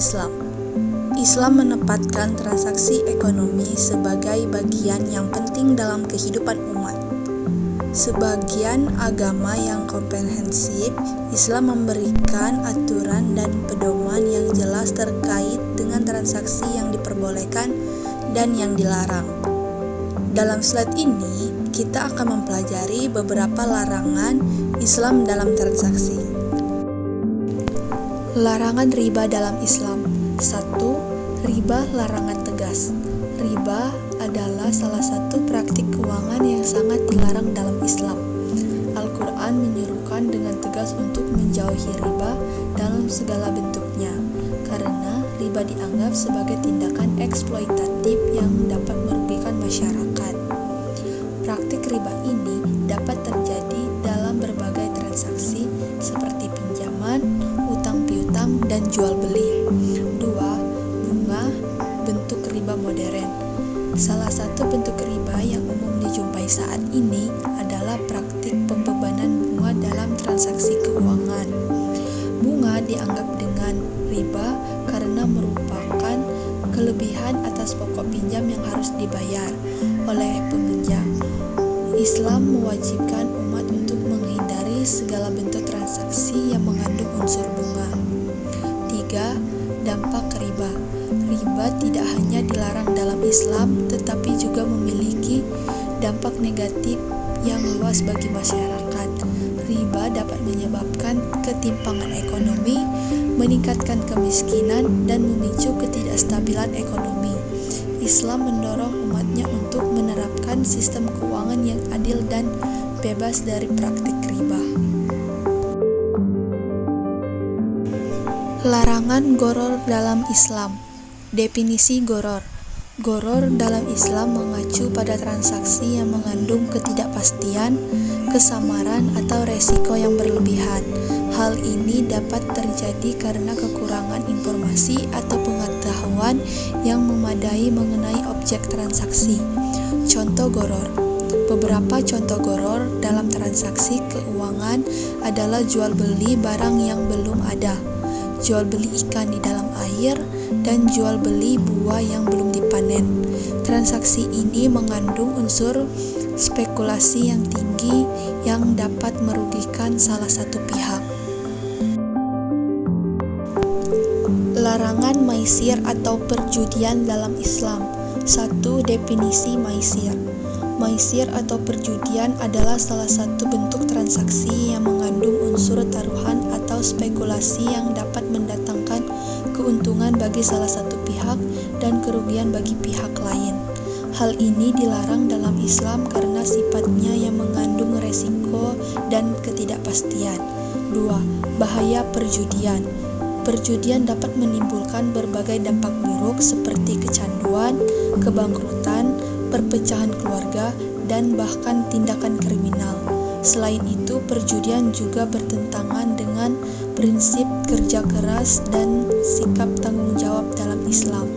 Islam. Islam menempatkan transaksi ekonomi sebagai bagian yang penting dalam kehidupan umat. Sebagian agama yang komprehensif, Islam memberikan aturan dan pedoman yang jelas terkait dengan transaksi yang diperbolehkan dan yang dilarang. Dalam slide ini, kita akan mempelajari beberapa larangan Islam dalam transaksi. Larangan riba dalam Islam. 1. Riba larangan tegas. Riba adalah salah satu praktik keuangan yang sangat dilarang dalam Islam. Al-Quran menyerukan dengan tegas untuk menjauhi riba dalam segala bentuknya, karena riba dianggap sebagai tindakan eksploitatif yang dapat merugikan masyarakat. Praktik riba ini dapat terjadi dalam berbagai transaksi seperti pinjaman, utang piutang, dan jual beli. 2. Bunga, bentuk riba modern. Salah satu bentuk riba yang umum dijumpai saat ini adalah praktik pembebanan bunga dalam transaksi keuangan. Bunga dianggap dengan riba karena merupakan kelebihan atas pokok pinjam yang harus dibayar oleh peminjam. Islam mewajibkan umat untuk menghindari segala bentuk transaksi yang mengandung unsur bunga. 3. Dampak riba. Riba tidak hanya dilarang dalam Islam, tetapi juga memiliki dampak negatif yang luas bagi masyarakat. Riba dapat menyebabkan ketimpangan ekonomi, meningkatkan kemiskinan, dan memicu ketidakstabilan ekonomi. Islam mendorong umatnya untuk menerapkan sistem keuangan yang adil dan bebas dari praktik riba. Larangan gharar dalam Islam. Definisi gharar. Gharar dalam Islam mengacu pada transaksi yang mengandung ketidakpastian, kesamaran, atau resiko yang berlebihan. Hal ini dapat terjadi karena kekurangan informasi atau pengetahuan yang memadai mengenai objek transaksi. Contoh gharar. Beberapa contoh gharar dalam transaksi keuangan adalah jual beli barang yang belum ada, jual beli ikan di dalam air, dan jual beli buah yang belum dipanen. Transaksi ini mengandung unsur spekulasi yang tinggi yang dapat merugikan salah satu pihak. Larangan maisir atau perjudian dalam Islam. 1. Definisi maisir. Maisir atau perjudian adalah salah satu bentuk transaksi yang mengandung unsur taruhan atau spekulasi yang dapat mendatangkan keuntungan bagi salah satu pihak dan kerugian bagi pihak lain. Hal ini dilarang dalam Islam karena sifatnya yang mengandung resiko dan ketidakpastian. 2. Bahaya perjudian. Perjudian dapat menimbulkan berbagai dampak buruk seperti kecanduan, kebangkrutan, perpecahan keluarga, dan bahkan tindakan kriminal. Selain itu, perjudian juga bertentangan dengan prinsip kerja keras dan sikap tanggung jawab dalam Islam.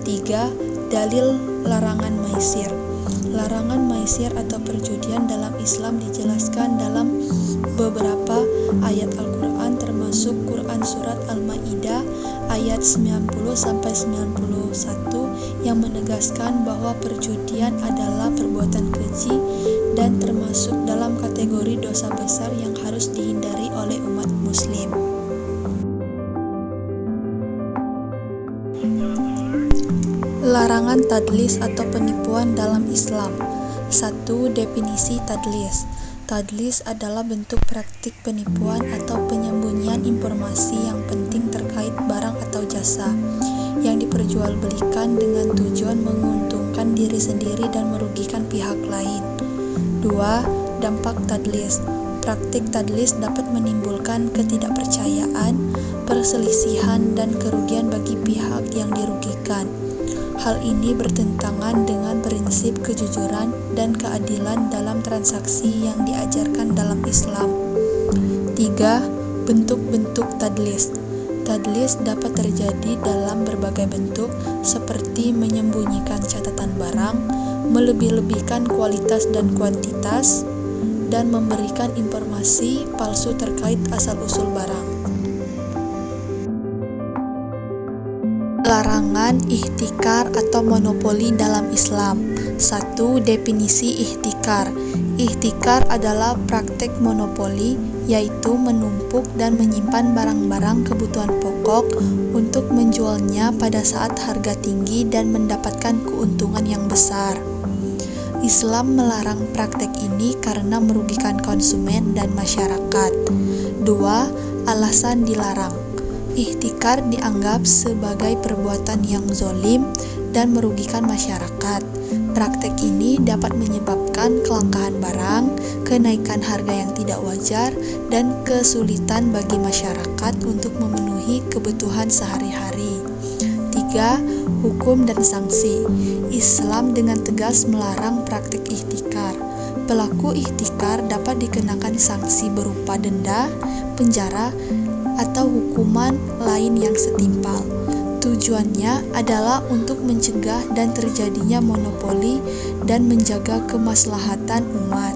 3. Dalil larangan maisir. Larangan maisir atau perjudian dalam Islam dijelaskan dalam beberapa ayat Al-Quran, termasuk Quran Surat Al-Ma'idah ayat 90-91 yang menegaskan bahwa perjudian adalah perbuatan keji dan termasuk dalam kategori dosa besar yang harus dihindari oleh umat muslim. Larangan tadlis atau penipuan dalam Islam. 1. Definisi tadlis. Tadlis adalah bentuk praktik penipuan atau penyembunyian informasi yang penting terkait barang atau jasa yang diperjualbelikan dengan tujuan menguntungkan diri sendiri dan merugikan pihak lain. 2. Dampak tadlis. Praktik tadlis dapat menimbulkan ketidakpercayaan, perselisihan, dan kerugian bagi pihak yang dirugikan. Hal ini bertentangan dengan prinsip kejujuran dan keadilan dalam transaksi yang diajarkan dalam Islam. 3. Bentuk-bentuk tadlis. Tadlis dapat terjadi dalam berbagai bentuk seperti menyembunyikan catatan barang, melebih-lebihkan kualitas dan kuantitas, dan memberikan informasi palsu terkait asal-usul barang. Larangan ihtikar atau monopoli dalam Islam. 1. Definisi ihtikar. Ihtikar adalah praktek monopoli, yaitu menumpuk dan menyimpan barang-barang kebutuhan pokok untuk menjualnya pada saat harga tinggi dan mendapatkan keuntungan yang besar. Islam melarang praktek ini karena merugikan konsumen dan masyarakat. 2. Alasan dilarang. Ihtikar dianggap sebagai perbuatan yang zolim dan merugikan masyarakat. Praktek ini dapat menyebabkan kelangkaan barang, kenaikan harga yang tidak wajar, dan kesulitan bagi masyarakat untuk memenuhi kebutuhan sehari-hari. 3. Hukum dan sanksi. Islam dengan tegas melarang praktek ihtikar. Pelaku ihtikar dapat dikenakan sanksi berupa denda, penjara, atau hukuman lain yang setimpal. Tujuannya adalah untuk mencegah dan terjadinya monopoli dan menjaga kemaslahatan umat.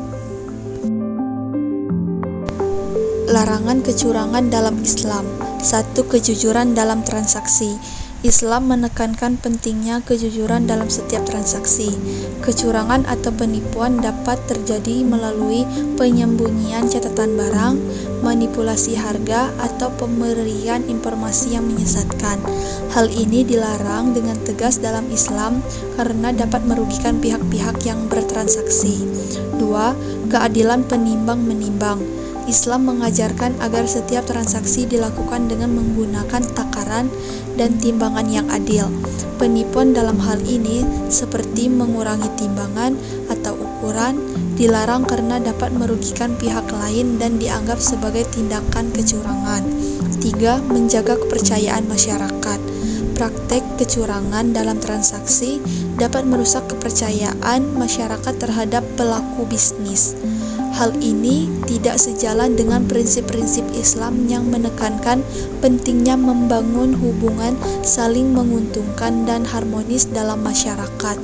Larangan kecurangan dalam Islam. 1. Kejujuran dalam transaksi. Islam menekankan pentingnya kejujuran dalam setiap transaksi. Kecurangan atau penipuan dapat terjadi melalui penyembunyian catatan barang, manipulasi harga, atau pemberian informasi yang menyesatkan. Hal ini dilarang dengan tegas dalam Islam karena dapat merugikan pihak-pihak yang bertransaksi. 2. Keadilan penimbang-menimbang. Islam mengajarkan agar setiap transaksi dilakukan dengan menggunakan takaran dan timbangan yang adil. Penipuan dalam hal ini, seperti mengurangi timbangan atau ukuran, dilarang karena dapat merugikan pihak lain dan dianggap sebagai tindakan kecurangan. 3. Menjaga kepercayaan masyarakat. Praktek kecurangan dalam transaksi dapat merusak kepercayaan masyarakat terhadap pelaku bisnis. Hal ini tidak sejalan dengan prinsip-prinsip Islam yang menekankan pentingnya membangun hubungan saling menguntungkan dan harmonis dalam masyarakat.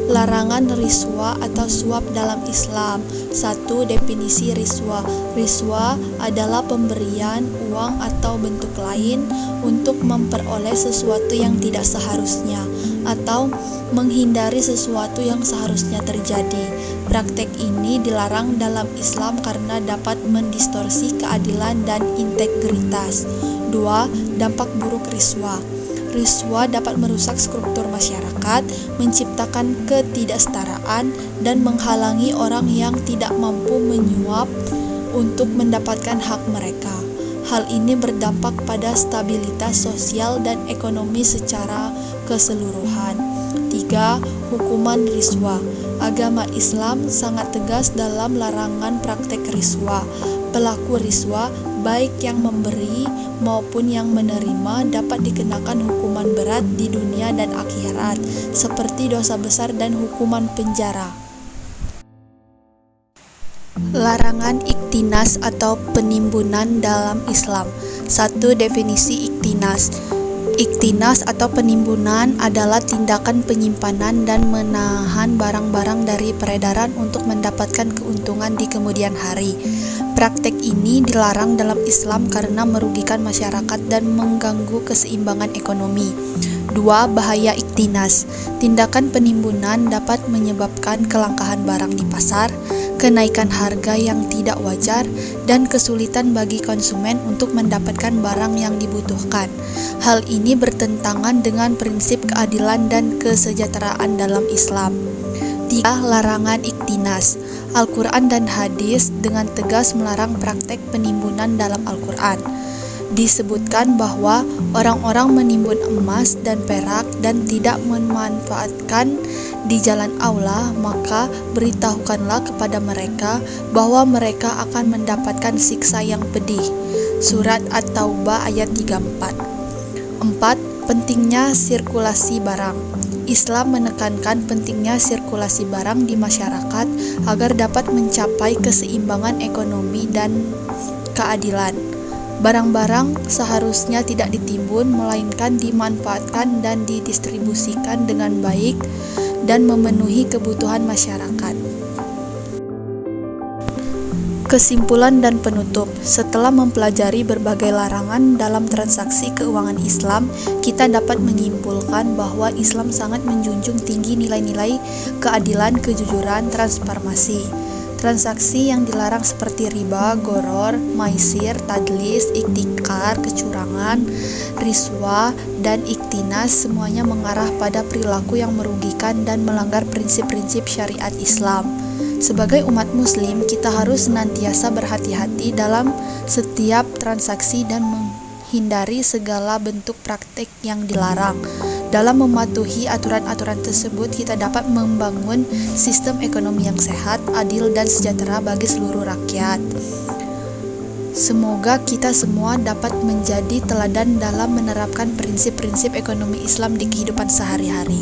Larangan riswa atau suap dalam Islam. 1. Definisi riswa. Riswa adalah pemberian uang atau bentuk lain untuk memperoleh sesuatu yang tidak seharusnya atau menghindari sesuatu yang seharusnya terjadi. Praktek ini dilarang dalam Islam karena dapat mendistorsi keadilan dan integritas. 2. Dampak buruk riswa. Riswa dapat merusak struktur masyarakat, menciptakan ketidaksetaraan, dan menghalangi orang yang tidak mampu menyuap untuk mendapatkan hak mereka. Hal ini berdampak pada stabilitas sosial dan ekonomi secara keseluruhan. 3. Hukuman riswa. Agama Islam sangat tegas dalam larangan praktek riswa. Pelaku riswa, baik yang memberi maupun yang menerima, dapat dikenakan hukuman berat di dunia dan akhirat, seperti dosa besar dan hukuman penjara. Larangan iktinas atau penimbunan dalam Islam. 1. Definisi iktinas. Iktinas atau penimbunan adalah tindakan penyimpanan dan menahan barang-barang dari peredaran untuk mendapatkan keuntungan di kemudian hari. Praktek ini dilarang dalam Islam karena merugikan masyarakat dan mengganggu keseimbangan ekonomi. 2. Bahaya iktinas. Tindakan penimbunan dapat menyebabkan kelangkaan barang di pasar, kenaikan harga yang tidak wajar, dan kesulitan bagi konsumen untuk mendapatkan barang yang dibutuhkan. Hal ini bertentangan dengan prinsip keadilan dan kesejahteraan dalam Islam. 3. Larangan iktinas. Al-Quran dan hadis dengan tegas melarang praktek penimbunan dalam Al-Quran. Disebutkan bahwa orang-orang menimbun emas dan perak dan tidak memanfaatkan di jalan Allah, maka beritahukanlah kepada mereka bahwa mereka akan mendapatkan siksa yang pedih. Surat At-Taubah ayat 34. 4. Pentingnya sirkulasi barang. Islam menekankan pentingnya sirkulasi barang di masyarakat agar dapat mencapai keseimbangan ekonomi dan keadilan. Barang-barang seharusnya tidak ditimbun, melainkan dimanfaatkan dan didistribusikan dengan baik dan memenuhi kebutuhan masyarakat. Kesimpulan dan penutup, setelah mempelajari berbagai larangan dalam transaksi keuangan Islam, kita dapat menyimpulkan bahwa Islam sangat menjunjung tinggi nilai-nilai keadilan, kejujuran, transparansi. Transaksi yang dilarang seperti riba, goror, maisir, tadlis, iktikar, kecurangan, riswa, dan iktinas semuanya mengarah pada perilaku yang merugikan dan melanggar prinsip-prinsip syariat Islam. Sebagai umat muslim, kita harus senantiasa berhati-hati dalam setiap transaksi dan menghindari segala bentuk praktik yang dilarang. Dalam mematuhi aturan-aturan tersebut, kita dapat membangun sistem ekonomi yang sehat, adil, dan sejahtera bagi seluruh rakyat. Semoga kita semua dapat menjadi teladan dalam menerapkan prinsip-prinsip ekonomi Islam di kehidupan sehari-hari.